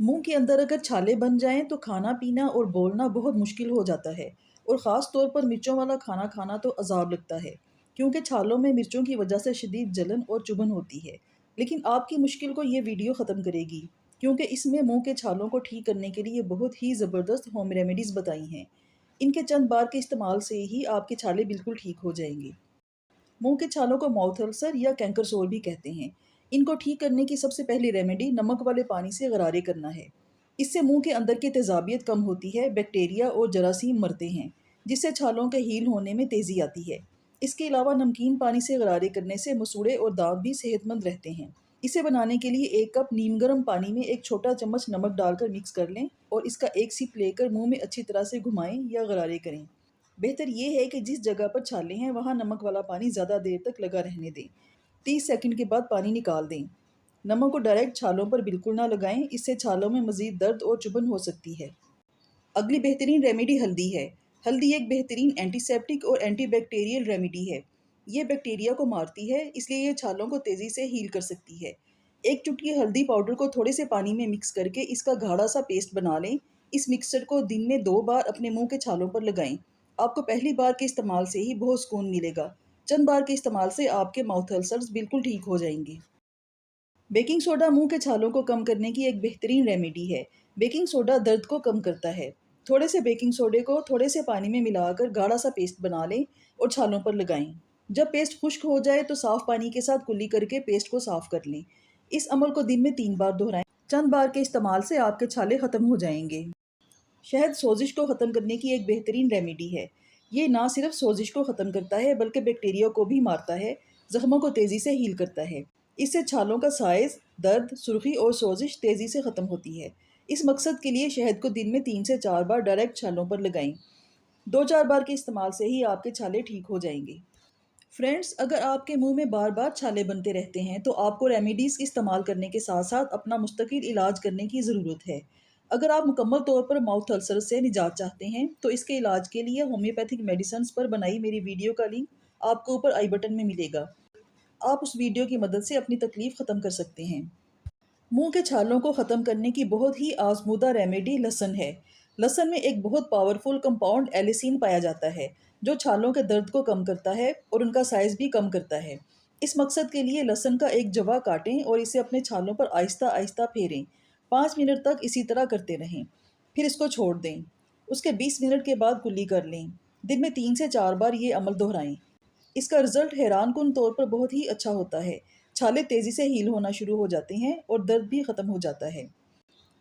मुंह के अंदर अगर छाले बन जाएं तो खाना पीना और बोलना बहुत मुश्किल हो जाता है। और ख़ास तौर पर मिर्चों वाला खाना खाना तो अजाब लगता है, क्योंकि छालों में मिर्चों की वजह से शदीद जलन और चुभन होती है। लेकिन आपकी मुश्किल को ये वीडियो ख़त्म करेगी, क्योंकि इसमें मुंह के छालों को ठीक करने के लिए बहुत ही ज़बरदस्त होम रेमेडीज़ बताई हैं। इनके चंद बार के इस्तेमाल से ही आपके छाले बिल्कुल ठीक हो जाएंगे। मुंह के छालों को माउथ अल्सर या कैंकर सोर भी कहते हैं। इनको ठीक करने की सबसे पहली रेमेडी नमक वाले पानी से गरारे करना है। इससे मुंह के अंदर की तेजाबियत कम होती है, बैक्टीरिया और जरासीम मरते हैं, जिससे छालों के हील होने में तेज़ी आती है। इसके अलावा नमकीन पानी से गरारे करने से मसूड़े और दांत भी सेहतमंद रहते हैं। इसे बनाने के लिए 1 कप नीम गर्म पानी में 1 छोटा चम्मच नमक डालकर मिक्स कर लें और इसका एक सिप लेकर मुंह में अच्छी तरह से घुमाएं या गरारे करें। बेहतर ये है कि जिस जगह पर छाले हैं वहाँ नमक वाला पानी ज़्यादा देर तक लगा रहने दें। 30 सेकंड के बाद पानी निकाल दें। नमक को डायरेक्ट छालों पर बिल्कुल ना लगाएं, इससे छालों में मज़ीद दर्द और चुभन हो सकती है। अगली बेहतरीन रेमेडी हल्दी है। हल्दी एक बेहतरीन एंटीसेप्टिक और एंटीबैक्टीरियल रेमेडी है। ये बैक्टीरिया को मारती है, इसलिए ये छालों को तेज़ी से हील कर सकती है। 1 चुटकी हल्दी पाउडर को थोड़े से पानी में मिक्स करके इसका गाढ़ा सा पेस्ट बना लें। इस मिक्सचर को दिन में 2 बार अपने मुंह के छालों पर लगाएं। आपको पहली बार के इस्तेमाल से ही बहुत सुकून मिलेगा। चंद बार के इस्तेमाल से आपके माउथ अल्सर्स बिल्कुल ठीक हो जाएंगे। बेकिंग सोडा मुंह के छालों को कम करने की एक बेहतरीन रेमेडी है। बेकिंग सोडा दर्द को कम करता है। थोड़े से बेकिंग सोडे को थोड़े से पानी में मिलाकर गाढ़ा सा पेस्ट बना लें और छालों पर लगाएं। जब पेस्ट खुश्क हो जाए तो साफ पानी के साथ कुल्ली करके पेस्ट को साफ कर लें। इस अमल को दिन में 3 बार दोहराएं। चंद बार के इस्तेमाल से आपके छाले ख़त्म हो जाएंगे। शहद सोजिश को ख़त्म करने की एक बेहतरीन रेमेडी है। ये ना सिर्फ सोजिश को ख़त्म करता है बल्कि बैक्टीरिया को भी मारता है, ज़ख्मों को तेज़ी से हील करता है। इससे छालों का साइज़, दर्द, सुर्खी और सोजिश तेज़ी से ख़त्म होती है। इस मकसद के लिए शहद को दिन में 3 से 4 बार डायरेक्ट छालों पर लगाएं। 2-4 बार के इस्तेमाल से ही आपके छाले ठीक हो जाएंगे। फ्रेंड्स, अगर आपके मुंह में बार बार छाले बनते रहते हैं तो आपको रेमेडीज़ इस्तेमाल करने के साथ साथ अपना मुस्तकिल इलाज करने की ज़रूरत है। अगर आप मुकम्मल तौर पर माउथ अल्सर से निजात चाहते हैं तो इसके इलाज के लिए होम्योपैथिक मेडिसिन पर बनाई मेरी वीडियो का लिंक आपको ऊपर आई बटन में मिलेगा। आप उस वीडियो की मदद से अपनी तकलीफ़ ख़त्म कर सकते हैं। मुंह के छालों को ख़त्म करने की बहुत ही आजमूदा रेमेडी लहसुन है। लहसुन में एक बहुत पावरफुल कंपाउंड एलिसिन पाया जाता है, जो छालों के दर्द को कम करता है और उनका साइज़ भी कम करता है। इस मकसद के लिए लहसुन का एक जवा काटें और इसे अपने छालों पर आहिस्ता आहिस्ता फेरें। 5 मिनट तक इसी तरह करते रहें, फिर इसको छोड़ दें। उसके 20 मिनट के बाद कुल्ली कर लें। दिन में 3 से 4 बार ये अमल दोहराएं। इसका रिजल्ट हैरानकुन तौर पर बहुत ही अच्छा होता है। छाले तेज़ी से हील होना शुरू हो जाते हैं और दर्द भी ख़त्म हो जाता है।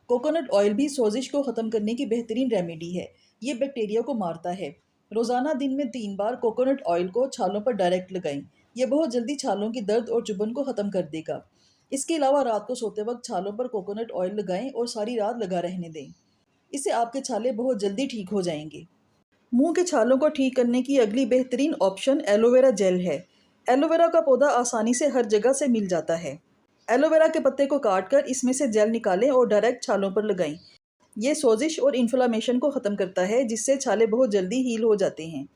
कोकोनट ऑयल भी सोजिश को ख़त्म करने की बेहतरीन रेमेडी है। ये बैक्टीरिया को मारता है। रोज़ाना दिन में 3 बार कोकोनट ऑयल को छालों पर डायरेक्ट लगाएं। यह बहुत जल्दी छालों की दर्द और चुभन को ख़त्म कर देगा। इसके अलावा रात को सोते वक्त छालों पर कोकोनट ऑयल लगाएं और सारी रात लगा रहने दें। इससे आपके छाले बहुत जल्दी ठीक हो जाएंगे। मुंह के छालों को ठीक करने की अगली बेहतरीन ऑप्शन एलोवेरा जेल है। एलोवेरा का पौधा आसानी से हर जगह से मिल जाता है। एलोवेरा के पत्ते को काटकर इसमें से जेल निकालें और डायरेक्ट छालों पर लगाएं। ये सोजिश और इन्फ्लामेशन को ख़त्म करता है, जिससे छाले बहुत जल्दी हील हो जाते हैं।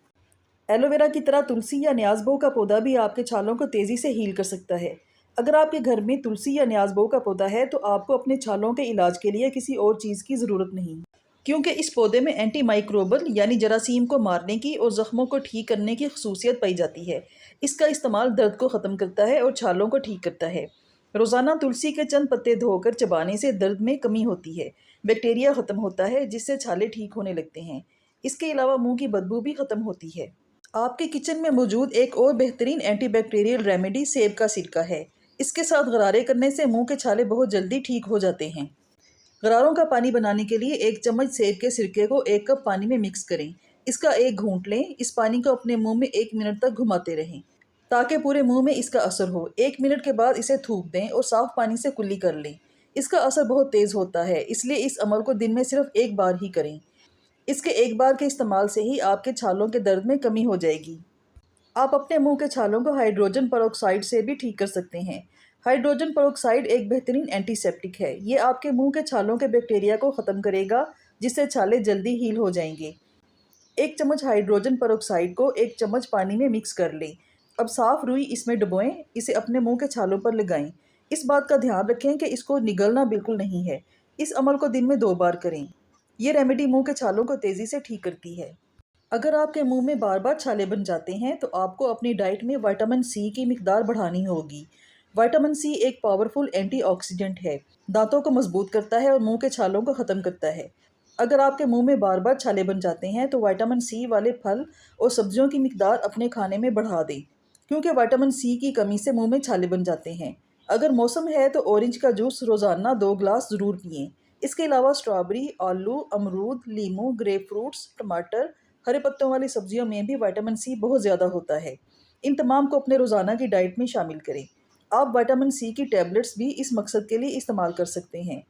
एलोवेरा की तरह तुलसी या न्याज़बो का पौधा भी आपके छालों को तेज़ी से हील कर सकता है। अगर आपके घर में तुलसी या न्याज़बो का पौधा है तो आपको अपने छालों के इलाज के लिए किसी और चीज़ की ज़रूरत नहीं, क्योंकि इस पौधे में एंटी माइक्रोबल यानी जरासीम को मारने की और ज़ख्मों को ठीक करने की खसूसियत पाई जाती है। इसका इस्तेमाल दर्द को ख़त्म करता है और छालों को ठीक करता है। रोज़ाना तुलसी के चंद पत्ते धोकर चबाने से दर्द में कमी होती है, बैक्टीरिया ख़त्म होता है, जिससे छाले ठीक होने लगते हैं। इसके अलावा मुंह की बदबू भी ख़त्म होती है। आपके किचन में मौजूद एक और बेहतरीन एंटीबैक्टीरियल रेमेडी सेब का सिरका है। इसके साथ गरारे करने से मुंह के छाले बहुत जल्दी ठीक हो जाते हैं। गरारों का पानी बनाने के लिए 1 चम्मच सेब के सिरके को 1 कप पानी में मिक्स करें। इसका एक घूंट लें। इस पानी को अपने मुंह में 1 मिनट तक घुमाते रहें ताकि पूरे मुंह में इसका असर हो। 1 मिनट के बाद इसे थूक दें और साफ़ पानी से कुल्ली कर लें। इसका असर बहुत तेज़ होता है, इसलिए इस अमल को दिन में सिर्फ 1 बार ही करें। इसके 1 बार के इस्तेमाल से ही आपके छालों के दर्द में कमी हो जाएगी। आप अपने मुंह के छालों को हाइड्रोजन पेरोक्साइड से भी ठीक कर सकते हैं। हाइड्रोजन पेरोक्साइड एक बेहतरीन एंटीसेप्टिक है। ये आपके मुंह के छालों के बैक्टीरिया को ख़त्म करेगा, जिससे छाले जल्दी हील हो जाएंगे। 1 चम्मच हाइड्रोजन पेरोक्साइड को 1 चम्मच पानी में मिक्स कर लें। अब साफ़ रुई इसमें डुबोएं। इसे अपने मुंह के छालों पर लगाएं। इस बात का ध्यान रखें कि इसको निगलना बिल्कुल नहीं है। इस अमल को दिन में 2 बार करें। ये रेमेडी मुंह के छालों को तेज़ी से ठीक करती है। अगर आपके मुंह में बार बार छाले बन जाते हैं तो आपको अपनी डाइट में विटामिन सी की मिकदार बढ़ानी होगी। विटामिन सी एक पावरफुल एंटीऑक्सीडेंट है, दांतों को मजबूत करता है और मुंह के छालों को ख़त्म करता है। अगर आपके मुंह में बार बार छाले बन जाते हैं तो विटामिन सी वाले फल और सब्जियों की मिकदार अपने खाने में बढ़ा दें, क्योंकि विटामिन सी की कमी से मुंह में छाले बन जाते हैं। अगर मौसम है तो ऑरेंज का जूस रोज़ाना 2 गिलास ज़रूर पिएं। इसके अलावा स्ट्रॉबेरी, आलू, अमरूद, लीमू, ग्रेप फ्रूट्स, टमाटर, हरे पत्तों वाली सब्जियों में भी विटामिन सी बहुत ज़्यादा होता है। इन तमाम को अपने रोज़ाना की डाइट में शामिल करें। आप विटामिन सी की टैबलेट्स भी इस मकसद के लिए इस्तेमाल कर सकते हैं।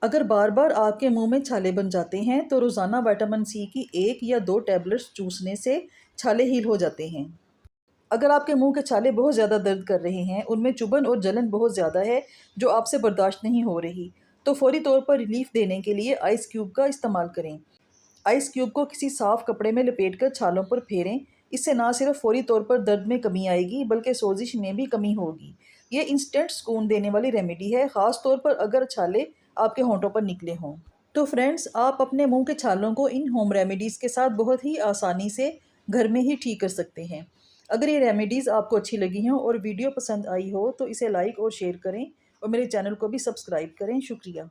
अगर बार बार आपके मुंह में छाले बन जाते हैं तो रोज़ाना विटामिन सी की 1 या 2 टैबलेट्स चूसने से छाले हील हो जाते हैं। अगर आपके मुंह के छाले बहुत ज़्यादा दर्द कर रहे हैं, उनमें चुभन और जलन बहुत ज़्यादा है जो आपसे बर्दाश्त नहीं हो रही, तो फौरी तौर पर रिलीफ देने के लिए आइस क्यूब का इस्तेमाल करें। आइस क्यूब को किसी साफ कपड़े में लपेटकर छालों पर फेरें। इससे ना सिर्फ फौरी तौर पर दर्द में कमी आएगी बल्कि सोजिश में भी कमी होगी। ये इंस्टेंट सुकून देने वाली रेमेडी है, ख़ास तौर पर अगर छाले आपके होंठों पर निकले हों। तो फ्रेंड्स, आप अपने मुंह के छालों को इन होम रेमेडीज़ के साथ बहुत ही आसानी से घर में ही ठीक कर सकते हैं। अगर ये रेमेडीज़ आपको अच्छी लगी हों और वीडियो पसंद आई हो तो इसे लाइक और शेयर करें और मेरे चैनल को भी सब्सक्राइब करें। शुक्रिया।